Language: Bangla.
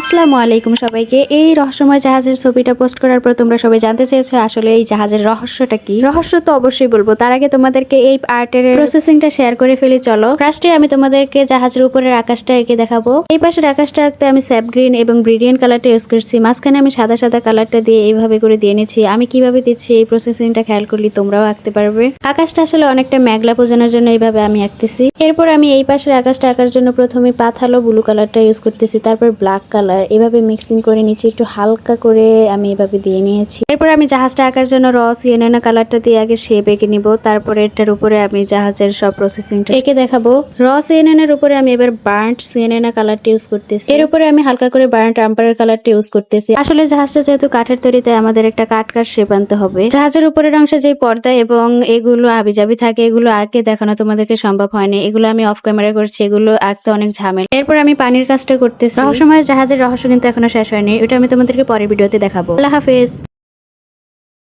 আসসালামু আলাইকুম সবাইকে। এই রহস্যময় জাহাজের ছবিটা পোস্ট করার পর তোমরা সবাই জানতে চেয়েছো আসলে এই জাহাজের রহস্যটা কি। রহস্য তো অবশ্যই বলবো, তার আগে তোমাদেরকে এই আর্টের প্রসেসিংটা শেয়ার করে ফেলি। চলো, ফার্স্টে আমি তোমাদেরকে জাহাজের উপরের আকাশটা এঁকে দেখাবো। এই পাশের আকাশটা আঁকতে আমি স্যাপ গ্রিন এবং ব্রিলিয়ান্ট কালারটা ইউজ করছি। মাঝখানে আমি সাদা সাদা কালারটা দিয়ে এইভাবে করে দিয়ে নিচ্ছি। আমি কিভাবে দিচ্ছি এই প্রসেসিংটা খেয়াল করলে তোমরাও আঁকতে পারবে। আকাশটা আসলে অনেকটা মেঘলা বোঝানোর জন্য এইভাবে আমি আঁকতেছি। এরপর আমি এই পাশের আকাশটা আঁকার জন্য প্রথমে পাথালো ব্লু কালারটা ইউজ করতেছি, তারপর ব্ল্যাক কালার এভাবে মিক্সিং করে নিচে একটু হালকা করে আমি এভাবে দিয়ে নিয়েছি। এরপর আমি জাহাজটা আঁকার জন্য র সিএনএনা কালারটা দিয়ে আগে শেপ এঁকে নিব, তারপরে এটার উপরে আমি জাহাজের সব প্রসেসিংটা এঁকে দেখাবো। র সিএনএন এর উপরে আমি এবার বার্ন্ট সিএনএনা কালারটা ইউজ করতেছি। এর উপরে আমি হালকা করে বার্ন্ট আম্পারের কালারটা ইউজ করতেছি। আসলে জাহাজটা যেহেতু কাঠের তৈরি, তাই আমাদের একটা কাট শেপ আনতে হবে। জাহাজের উপরের অংশে যে পর্দা এবং এগুলো আবিজাবি থাকে, এগুলো আঁকে দেখানো তোমাদেরকে সম্ভব হয়নি। এগুলো আমি অফ ক্যামেরা করছি, এগুলো আঁকতে অনেক ঝামেলা। এরপর আমি পানির কাজটা করতেছি। রহস্যময় জাহাজের রহস্য কিন্তু এখনো শেষ হয়নি, ওটা আমি তোমাদেরকে পরের ভিডিওতে দেখাবো। আল্লাহ হাফেজ।